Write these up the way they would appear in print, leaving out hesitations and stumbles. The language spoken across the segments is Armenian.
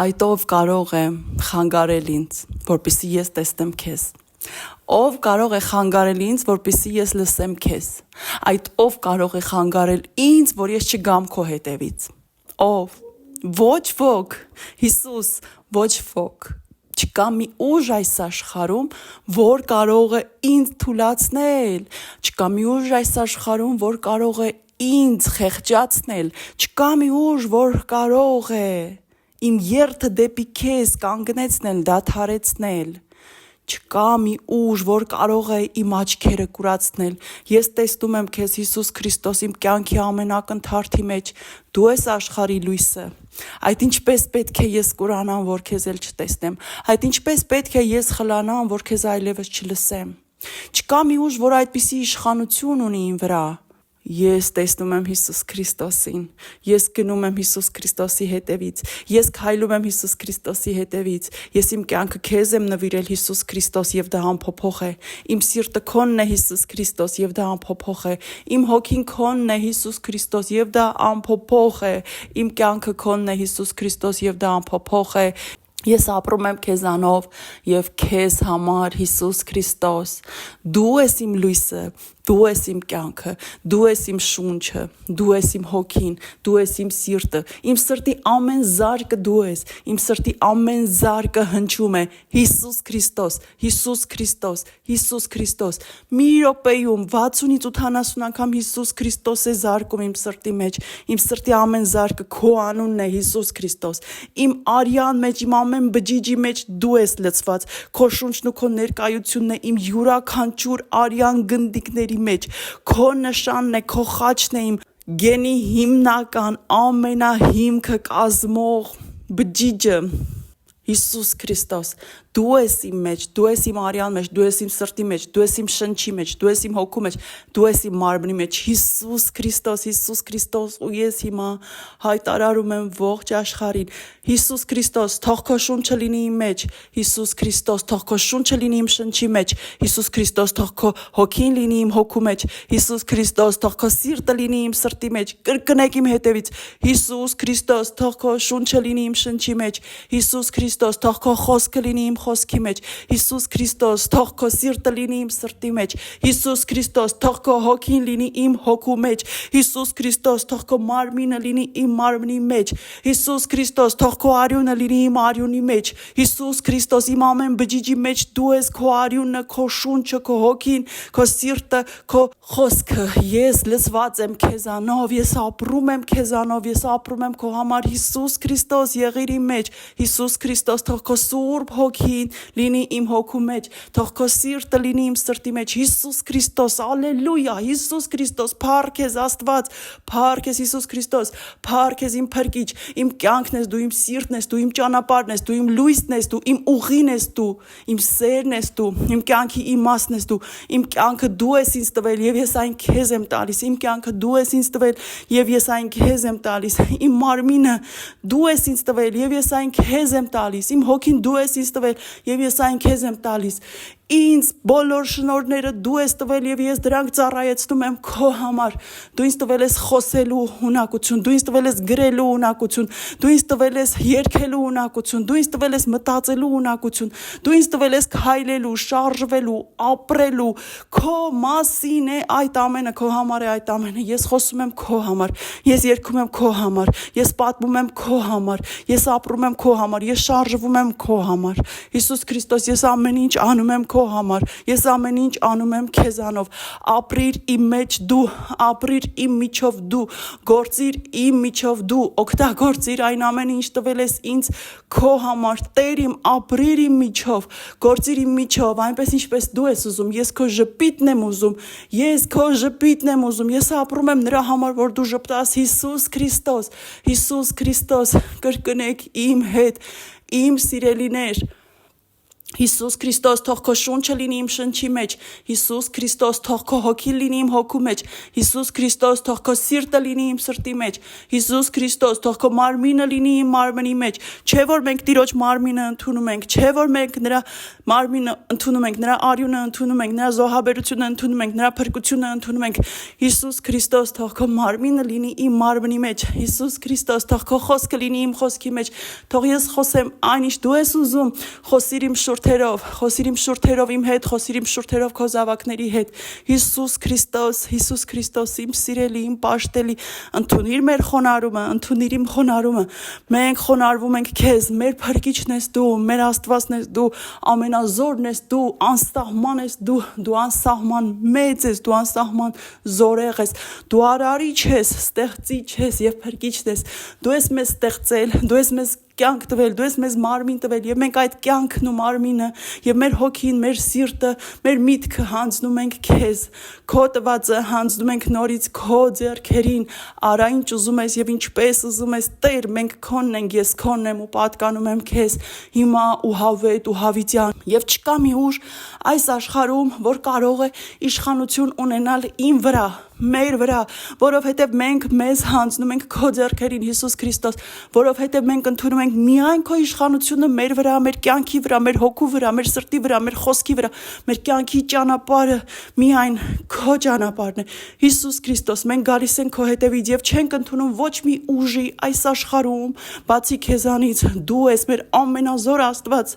Այդ ով կարող է խանգարել ինձ, որպեսզի ես տեսնեմ քեզ։ Ով կարող է խանգարել ինձ, որպեսզի ես լսեմ քեզ։ Այդ ով կարող է խանգարել ինձ, որ ես չգամ քո հետևից։ Ով։ Ոչ ոք։ Հիսուս, ոչ ոք։ Չկա մի ուժ այս աշխարհում, որ կարող է ինձ թուլացնել։ Չկա մի ուժ այս աշխարհում, որ կարող է ինձ խեղճացնել։ Չկա մի ուժ, որ կարող է իմ երթը դեպի քեզ կանգնեցնել, դադարեցնել։ Չկա մի ուժ, որ կարող է իմ աչքերը կուրացնել։ Ես տեսնում եմ քեզ Հիսուս Քրիստոս իմ կյանքի ամենակնդարթի մեջ։ Դու ես աշխարհի լույսը։ Այդ ինչպես պետք է ես կուրանամ, որ քեզ էլ չտեսնեմ։ Այդ ինչպես պետք է ես խլանամ, որ քեզ այլևս չլսեմ։ Չկա մի ուժ, որ այդպիսի իշխանություն ունի իմ վրա։ Ես տեսնում եմ Հիսուս Քրիստոսին, ես գնում եմ Հիսուս Քրիստոսի հետևից, ես քայլում եմ Հիսուս Քրիստոսի հետևից, ես իմ կյանքը քեզ եմ նվիրել Հիսուս Քրիստոս եւ դա անփոփոխ է, իմ սիրտը քոնն է Հիսուս Քրիստոս եւ դա անփոփոխ է, իմ հոգին քոնն է Հիսուս Քրիստոս եւ դա անփոփոխ է, իմ կյանքը քոնն է Հիսուս Քրիստոս եւ դա անփոփոխ է։ Ես ապրում եմ քեզանով եւ քեզ համար Հիսուս Քրիստոս։ Դու ես իմ լույսը, դու ես իմ կյանքը, դու ես իմ շունչը, դու ես իմ հոգին, դու ես իմ սիրտը, իմ սրտի ամեն զարկը դու ես, իմ սրտի ամեն զարկը հնչում է Հիսուս Քրիստոս, Հիսուս Քրիստոս, Հիսուս Քրիստոս։ Մի րոպեում 60-ից 80 անգամ Հիսուս Քրիստոս է զարկում իմ սրտի մեջ, իմ սրտի ամեն զարկը քո անունն է Հիսուս Քրիստոս։ Իմ արյան մեջ, իմ ամեն բջիջի մեջ դու ես լցված, քո շունչն ու քո ներկայությունն է իմ յուրաքանչյուր արյան գնդիկների մեջ, քո նշանն է, քո խաչն է, իմ գենի հիմնական ամենահիմքը կազմող բջիջը Հիսուս Քրիստոս։ Դու ես իմ մեջ, դու ես իմ արյան մեջ, դու ես իմ սրտի մեջ, դու ես իմ շնչի մեջ, դու ես իմ հոգու մեջ, դու ես իմ մարմնի մեջ, Հիսուս Քրիստոս, Հիսուս Քրիստոս, ու ես հիմա հայտարարում եմ ողջ աշխարհին, Հիսուս Քրիստոս, թող քո շունչը լինի իմ մեջ, Հիսուս Քրիստոս, թող քո շունչը լինի իմ շնչի մեջ, Հիսուս Քրիստոս, թող քո հոգին լինի իմ հոգու մեջ, Հիսուս Քրիստոս, թող քո սիրտը լինի իմ սրտի մեջ, կրկնեք իմ հետևից, Հիսուս Քրիստոս, թող քո շունչը լինի իմ շնչի մեջ, Հիսուս Քրիստոս, թող քո խոսքը լինի իմ խոսքի մեջ, Հիսուս Քրիստոս, թող քո սիրտը լինի իմ սրտի մեջ, Հիսուս Քրիստոս, թող քո հոգին լինի իմ հոգու մեջ, Հիսուս Քրիստոս, թող քո մարմինը լինի իմ մարմնի մեջ, Հիսուս Քրիստոս, թող քո արյունը լինի իմ արյունի մեջ, Հիսուս Քրիստոս, իմ ամեն բջիջի մեջ դու ես, քո արյունը, քո շունչը, քո հոգին, քո սիրտը, քո խոսքը։ Ես լսված եմ քեզանով, ես ապրում եմ քեզանով, ես ապրում եմ քո համար, Հիսուս Քրիստոս, եղիր իմ մեջ, Հիսուս Քրիստոս, թող քո սուրբ հոգին լինի իմ հոգու մեջ, թող քո սիրտը լինի իմ սրտի մեջ, Հիսուս Քրիստոս, ալելույա, Հիսուս Քրիստոս, փառք քեզ Աստված, փառք քեզ Հիսուս Քրիստոս, փառք քեզ իմ փրկիչ, իմ կյանքն ես դու, իմ սիրտն ես դու, իմ ճանապարհն ես դու, իմ լույսն ես դու, իմ ուղին ես դու, իմ սերն ես դու, իմ կյանքի իմաստն ես դու, իմ կյանքը դու ես ինձ տվել եւ ես այն քեզ եմ տալիս, իմ կյանքը դու ես ինձ տվել եւ ես այն քեզ եմ տալիս, իմ մարմինը դու ես ինձ տվել եւ ես այն քեզ եմ տալիս, իմ հոգին դու ես ինձ տվել եւ ես այն քեզ եմ տալիս, ինձ բոլոր շնորհները դու ես տվել եւ ես դրանք ծառայեցնում եմ քո համար, դու ինձ տվել ես խոսելու ունակություն, դու ինձ տվել ես գրելու ունակություն, դու ինձ տվել ես երգելու ունակություն, դու ինձ տվել ես մտածելու ունակություն, դու ինձ տվել ես քայլելու, շարժվելու, ապրելու, քո մասին է այդ ամենը, քո համար է այդ ամենը, ես խոսում եմ քո համար, ես երգում եմ քո համար, ես պատմում եմ քո համար, ես ապրում եմ քո համար, ես շարժվում եմ քո համար, Հիսուս Քրիստոս, ես ամեն ինչ անում եմ քո համար, ես ամեն ինչ անում եմ քեզանով, ապրիր իմ մեջ դու, ապրիր իմ միջով դու, գործիր իմ միջով դու, օգտագործիր այն ամենը ինչ տվել ես ինձ քո համար, Տեր իմ, ապրիր իմ միջով, գործիր իմ միջով, այնպես ինչպես դու ես ուզում, ես քո ժպիտն եմ ուզում, ես քո ժպիտն եմ ուզում, ես ապրում եմ նրա համար, որ դու ժպտաս, Հիսուս Քրիստոս, Հիսուս Քրիստոս, կրկնեք իմ հետ, իմ սիրելիներ, Հիսուս Քրիստոս, թող քո շունչը լինի իմ շնչի մեջ։ Հիսուս Քրիստոս, թող քո հոգին լինի իմ հոգու մեջ։ Հիսուս Քրիստոս, թող քո սիրտը լինի իմ սրտի մեջ։ Հիսուս Քրիստոս, թող քո մարմինը լինի իմ մարմնի մեջ։ Չէ որ մենք Տիրոջ մարմինը ընդունում ենք, չէ որ մենք նրա մարմինը ընդունում ենք, նրա արյունը ընդունում ենք, նրա զոհաբերությունը ընդունում ենք, նրա փրկությունը ընդունում ենք։ Հիսուս Քրիստոս, թող քո մարմինը լինի իմ մարմնի մեջ։ Հիսուս Քրիստոս, թող քո խոսքը լինի իմ խոսքի մեջ։ Թող ես խոսեմ այն ինչ դու ես ուզում, խոսիր իմ շուրթերով իմ հետ, խոսիր իմ շուրթերով քո զավակների հետ։ Հիսուս Քրիստոս, իմ սիրելի, իմ պաշտելի, ընդունիր մեր խոնարհումը, ընդունիր իմ խոնարհումը։ Մենք խոնարհվում ենք քեզ, մեր փրկիչն ես դու, մեր Աստվածն ես դու, ամենազորն ես դու, անսահման ես դու անսահման մեծ ես, դու անսահման զորեղ ես, դու արարիչ ես, ստեղծիչ ես եւ փրկիչ ես։ Դու ես մեզ ստեղծել, դու ես մեզ կյանք տվել, դու ես մեզ մարմին տվել եւ մենք այդ կյանքն ու մարմինը եւ մեր հոգին, մեր սիրտը, մեր միտքը հանձնում ենք քեզ։ Քո տվածը հանձնում ենք նորից քո ձեռքերին։ Արա ինչ ուզում ես եւ ինչպես ուզում ես, Տեր, մենք քոնն ենք, ես քոնն եմ ու պատկանում եմ քեզ հիմա ու հավետ ու հավիտյան։ Եվ չկա մի ուժ այս աշխարհում, որ կարող է իշխանություն ունենալ իմ վրա, մեր վրա, որովհետև մենք մեզ հանձնում ենք քո ձեռքերին, Հիսուս Քրիստոս, որովհետև մենք ընդունում ենք միայն քո իշխանությունը մեր վրա, մեր կյանքի վրա, մեր հոգու վրա, մեր սրտի վրա, մեր խոսքի վրա, մեր կյանքի ճանապարհը միայն քո ճանապարհն է։ Հիսուս Քրիստոս, մենք գալիս ենք քո հետևից եւ չենք ընդունում ոչ մի ուժի այս աշխարհում, բացի քեզանից։ Դու ես մեր ամենազոր Աստված։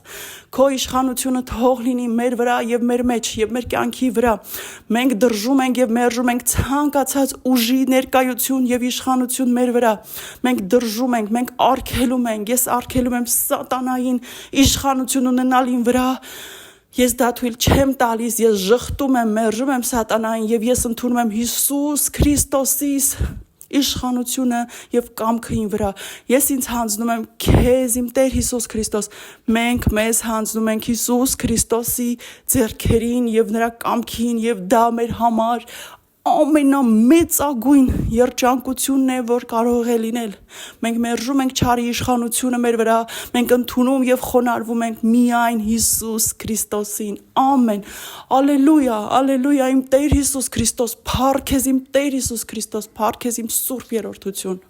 Քո իշխանությունը թող լինի մեր վրա եւ մեր մեջ եւ մեր կյանքի վրա։ Մենք դրժում ենք եւ մերժում ենք ցանկացած ուժի ներկայություն եւ իշխանություն մեր վրա։ Մենք դրժում ենք, մենք արգելում ենք, ես արգելում եմ սատանային իշխանություն ունենալ իմ վրա։ Ես դա թույլ չեմ տալիս, ես ժխտում եմ, մերժում եմ սատանային եւ ես ընդունում եմ Հիսուս Քրիստոսի իշխանությունը եւ կամքը ին վրա։ Ես ինձ հանձնում եմ քեզ, իմ Տեր Հիսուս Քրիստոս։ Մենք մեզ հանձնում ենք Հիսուս Քրիստոսի ձեռքերին եւ նրա կամքին եւ դա մեր համար ամենամեծագույն երջանկությունն է, որ կարող է լինել։ Մենք մերժում ենք չարի իշխանությունը մեր վրա, մենք ընդունում եւ խոնարհվում ենք միայն Հիսուս Քրիստոսին։ Ամեն։ Ալելույա, ալելույա, իմ Տեր Հիսուս Քրիստոս, փառք քեզ, իմ Տեր Հիսուս Քրիստոս, փառք քեզ, իմ Սուրբ Երրորդություն։